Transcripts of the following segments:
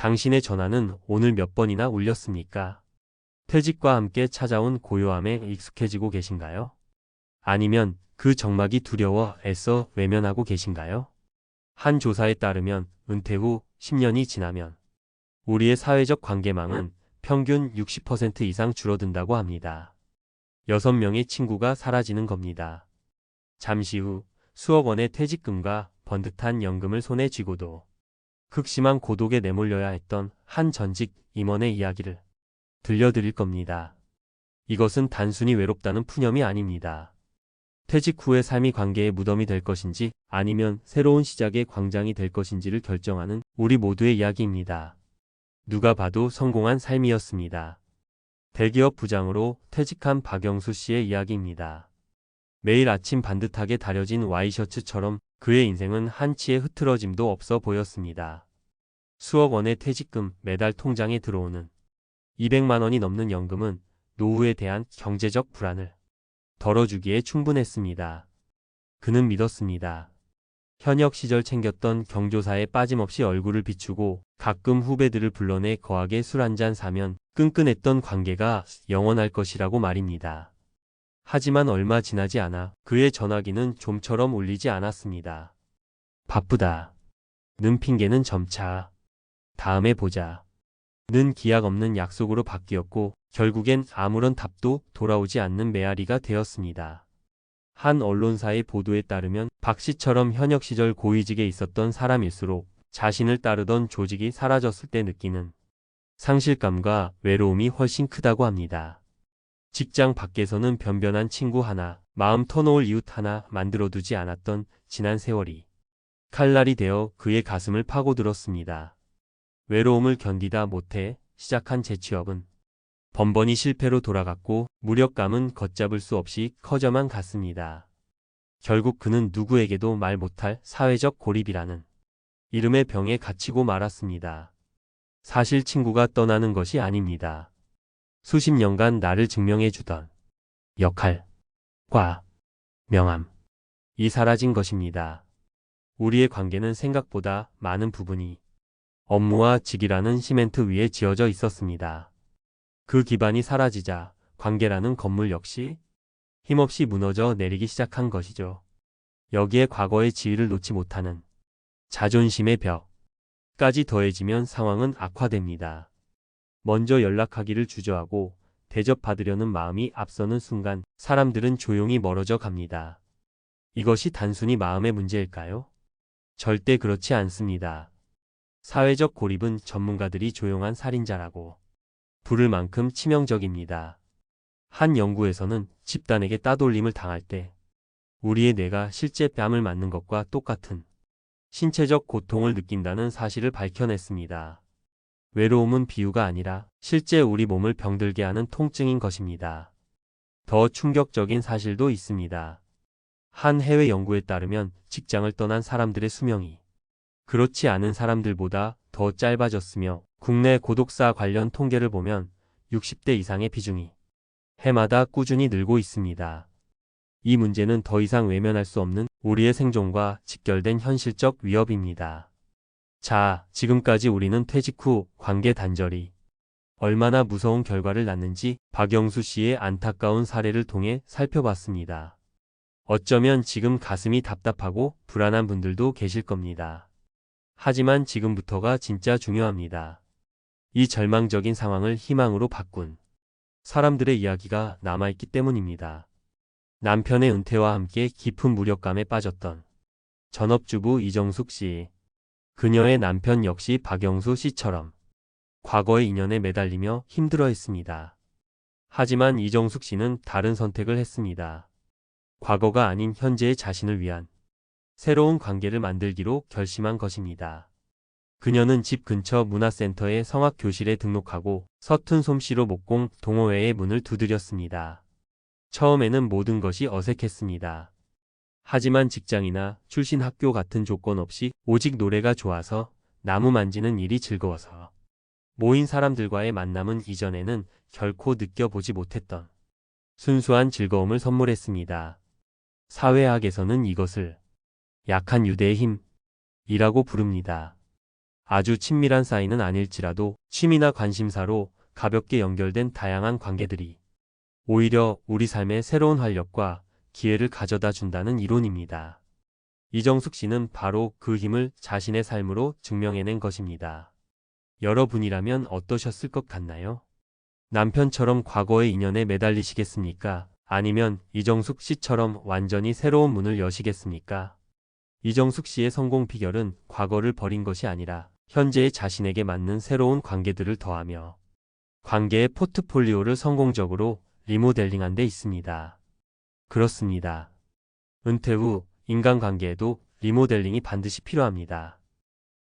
당신의 전화는 오늘 몇 번이나 울렸습니까? 퇴직과 함께 찾아온 고요함에 익숙해지고 계신가요? 아니면 그 적막이 두려워 애써 외면하고 계신가요? 한 조사에 따르면 은퇴 후 10년이 지나면 우리의 사회적 관계망은 평균 60% 이상 줄어든다고 합니다. 6명의 친구가 사라지는 겁니다. 잠시 후 수억 원의 퇴직금과 번듯한 연금을 손에 쥐고도 극심한 고독에 내몰려야 했던 한 전직 임원의 이야기를 들려드릴 겁니다. 이것은 단순히 외롭다는 푸념이 아닙니다. 퇴직 후의 삶이 관계의 무덤이 될 것인지 아니면 새로운 시작의 광장이 될 것인지를 결정하는 우리 모두의 이야기입니다. 누가 봐도 성공한 삶이었습니다. 대기업 부장으로 퇴직한 박영수 씨의 이야기입니다. 매일 아침 반듯하게 다려진 와이셔츠처럼 그의 인생은 한치의 흐트러짐도 없어 보였습니다. 수억 원의 퇴직금, 매달 통장에 들어오는 200만 원이 넘는 연금은 노후에 대한 경제적 불안을 덜어주기에 충분했습니다. 그는 믿었습니다. 현역 시절 챙겼던 경조사에 빠짐없이 얼굴을 비추고 가끔 후배들을 불러내 거하게 술 한잔 사면 끈끈했던 관계가 영원할 것이라고 말입니다. 하지만 얼마 지나지 않아 그의 전화기는 좀처럼 울리지 않았습니다. 바쁘다. 는 핑계는 점차 다음에 보자. 는 기약 없는 약속으로 바뀌었고 결국엔 아무런 답도 돌아오지 않는 메아리가 되었습니다. 한 언론사의 보도에 따르면 박 씨처럼 현역 시절 고위직에 있었던 사람일수록 자신을 따르던 조직이 사라졌을 때 느끼는 상실감과 외로움이 훨씬 크다고 합니다. 직장 밖에서는 변변한 친구 하나, 마음 터놓을 이웃 하나 만들어두지 않았던 지난 세월이 칼날이 되어 그의 가슴을 파고들었습니다. 외로움을 견디다 못해 시작한 재취업은 번번이 실패로 돌아갔고 무력감은 걷잡을 수 없이 커져만 갔습니다. 결국 그는 누구에게도 말 못할 사회적 고립이라는 이름의 병에 갇히고 말았습니다. 사실 친구가 떠나는 것이 아닙니다. 수십 년간 나를 증명해주던 역할과 명함이 사라진 것입니다. 우리의 관계는 생각보다 많은 부분이 업무와 직이라는 시멘트 위에 지어져 있었습니다. 그 기반이 사라지자 관계라는 건물 역시 힘없이 무너져 내리기 시작한 것이죠. 여기에 과거의 지위를 놓지 못하는 자존심의 벽까지 더해지면 상황은 악화됩니다. 먼저 연락하기를 주저하고 대접받으려는 마음이 앞서는 순간 사람들은 조용히 멀어져 갑니다. 이것이 단순히 마음의 문제일까요? 절대 그렇지 않습니다. 사회적 고립은 전문가들이 조용한 살인자라고 부를 만큼 치명적입니다. 한 연구에서는 집단에게 따돌림을 당할 때 우리의 뇌가 실제 뺨을 맞는 것과 똑같은 신체적 고통을 느낀다는 사실을 밝혀냈습니다. 외로움은 비유가 아니라 실제 우리 몸을 병들게 하는 통증인 것입니다. 더 충격적인 사실도 있습니다. 한 해외 연구에 따르면 직장을 떠난 사람들의 수명이 그렇지 않은 사람들보다 더 짧아졌으며 국내 고독사 관련 통계를 보면 60대 이상의 비중이 해마다 꾸준히 늘고 있습니다. 이 문제는 더 이상 외면할 수 없는 우리의 생존과 직결된 현실적 위협입니다. 자, 지금까지 우리는 퇴직 후 관계 단절이 얼마나 무서운 결과를 낳는지 박영수 씨의 안타까운 사례를 통해 살펴봤습니다. 어쩌면 지금 가슴이 답답하고 불안한 분들도 계실 겁니다. 하지만 지금부터가 진짜 중요합니다. 이 절망적인 상황을 희망으로 바꾼 사람들의 이야기가 남아있기 때문입니다. 남편의 은퇴와 함께 깊은 무력감에 빠졌던 전업주부 이정숙 씨. 그녀의 남편 역시 박영수 씨처럼 과거의 인연에 매달리며 힘들어했습니다. 하지만 이정숙 씨는 다른 선택을 했습니다. 과거가 아닌 현재의 자신을 위한 새로운 관계를 만들기로 결심한 것입니다. 그녀는 집 근처 문화센터의 성악교실에 등록하고 서툰 솜씨로 목공 동호회의 문을 두드렸습니다. 처음에는 모든 것이 어색했습니다. 하지만 직장이나 출신 학교 같은 조건 없이 오직 노래가 좋아서 나무 만지는 일이 즐거워서 모인 사람들과의 만남은 이전에는 결코 느껴보지 못했던 순수한 즐거움을 선물했습니다. 사회학에서는 이것을 약한 유대의 힘이라고 부릅니다. 아주 친밀한 사이는 아닐지라도 취미나 관심사로 가볍게 연결된 다양한 관계들이 오히려 우리 삶에 새로운 활력과 기회를 가져다 준다는 이론입니다. 이정숙 씨는 바로 그 힘을 자신의 삶으로 증명해낸 것입니다. 여러분이라면 어떠셨을 것 같나요? 남편처럼 과거의 인연에 매달리시겠습니까? 아니면 이정숙 씨처럼 완전히 새로운 문을 여시겠습니까? 이정숙 씨의 성공 비결은 과거를 버린 것이 아니라 현재의 자신에게 맞는 새로운 관계들을 더하며 관계의 포트폴리오를 성공적으로 리모델링한 데 있습니다. 그렇습니다. 은퇴 후 인간관계에도 리모델링이 반드시 필요합니다.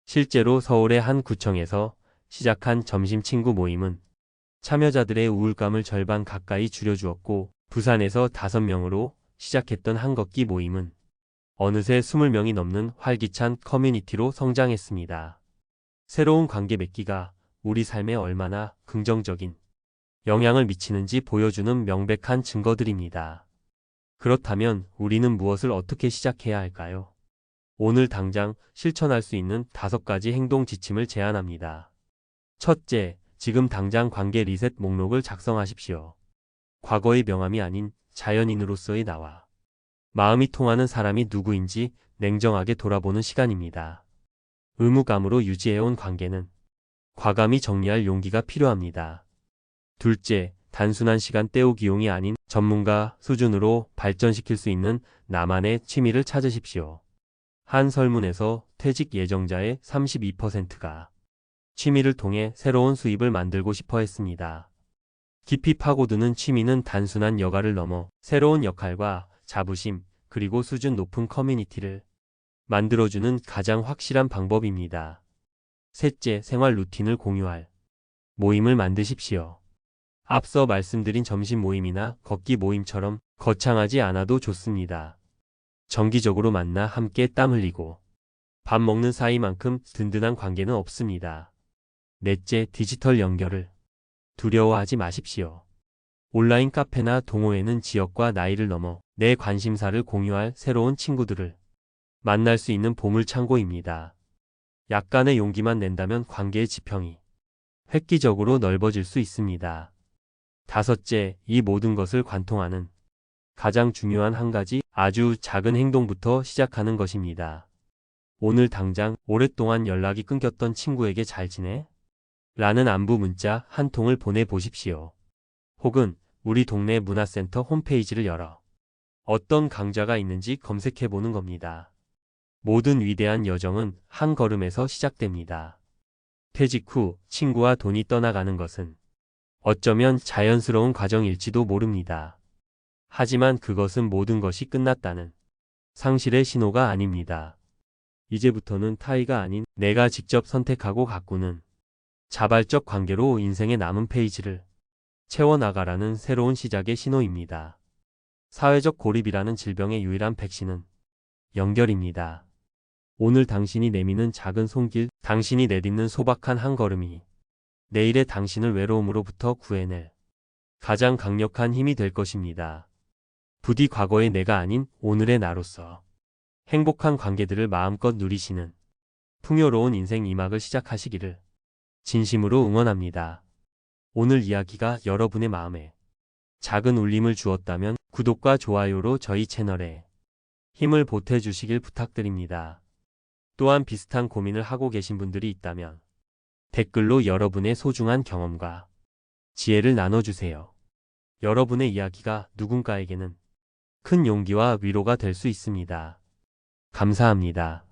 실제로 서울의 한 구청에서 시작한 점심 친구 모임은 참여자들의 우울감을 절반 가까이 줄여주었고, 부산에서 5명으로 시작했던 한 걷기 모임은 어느새 20명이 넘는 활기찬 커뮤니티로 성장했습니다. 새로운 관계 맺기가 우리 삶에 얼마나 긍정적인 영향을 미치는지 보여주는 명백한 증거들입니다. 그렇다면 우리는 무엇을 어떻게 시작해야 할까요? 오늘 당장 실천할 수 있는 5가지 행동 지침을 제안합니다. 첫째, 지금 당장 관계 리셋 목록을 작성하십시오. 과거의 명함이 아닌 자연인으로서의 나와 마음이 통하는 사람이 누구인지 냉정하게 돌아보는 시간입니다. 의무감으로 유지해온 관계는 과감히 정리할 용기가 필요합니다. 둘째, 단순한 시간 때우기용이 아닌 전문가 수준으로 발전시킬 수 있는 나만의 취미를 찾으십시오. 한 설문에서 퇴직 예정자의 32%가 취미를 통해 새로운 수입을 만들고 싶어 했습니다. 깊이 파고드는 취미는 단순한 여가를 넘어 새로운 역할과 자부심, 그리고 수준 높은 커뮤니티를 만들어주는 가장 확실한 방법입니다. 셋째, 생활 루틴을 공유할 모임을 만드십시오. 앞서 말씀드린 점심 모임이나 걷기 모임처럼 거창하지 않아도 좋습니다. 정기적으로 만나 함께 땀 흘리고 밥 먹는 사이만큼 든든한 관계는 없습니다. 넷째, 디지털 연결을 두려워하지 마십시오. 온라인 카페나 동호회는 지역과 나이를 넘어 내 관심사를 공유할 새로운 친구들을 만날 수 있는 보물창고입니다. 약간의 용기만 낸다면 관계의 지평이 획기적으로 넓어질 수 있습니다. 다섯째, 이 모든 것을 관통하는 가장 중요한 한 가지, 아주 작은 행동부터 시작하는 것입니다. 오늘 당장 오랫동안 연락이 끊겼던 친구에게 잘 지내? 라는 안부 문자 한 통을 보내보십시오. 혹은 우리 동네 문화센터 홈페이지를 열어 어떤 강좌가 있는지 검색해보는 겁니다. 모든 위대한 여정은 한 걸음에서 시작됩니다. 퇴직 후 친구와 돈이 떠나가는 것은 어쩌면 자연스러운 과정일지도 모릅니다. 하지만 그것은 모든 것이 끝났다는 상실의 신호가 아닙니다. 이제부터는 타의가 아닌 내가 직접 선택하고 가꾸는 자발적 관계로 인생의 남은 페이지를 채워나가라는 새로운 시작의 신호입니다. 사회적 고립이라는 질병의 유일한 백신은 연결입니다. 오늘 당신이 내미는 작은 손길, 당신이 내딛는 소박한 한 걸음이 내일의 당신을 외로움으로부터 구해낼 가장 강력한 힘이 될 것입니다. 부디 과거의 내가 아닌 오늘의 나로서 행복한 관계들을 마음껏 누리시는 풍요로운 인생 2막을 시작하시기를 진심으로 응원합니다. 오늘 이야기가 여러분의 마음에 작은 울림을 주었다면 구독과 좋아요로 저희 채널에 힘을 보태주시길 부탁드립니다. 또한 비슷한 고민을 하고 계신 분들이 있다면 댓글로 여러분의 소중한 경험과 지혜를 나눠주세요. 여러분의 이야기가 누군가에게는 큰 용기와 위로가 될 수 있습니다. 감사합니다.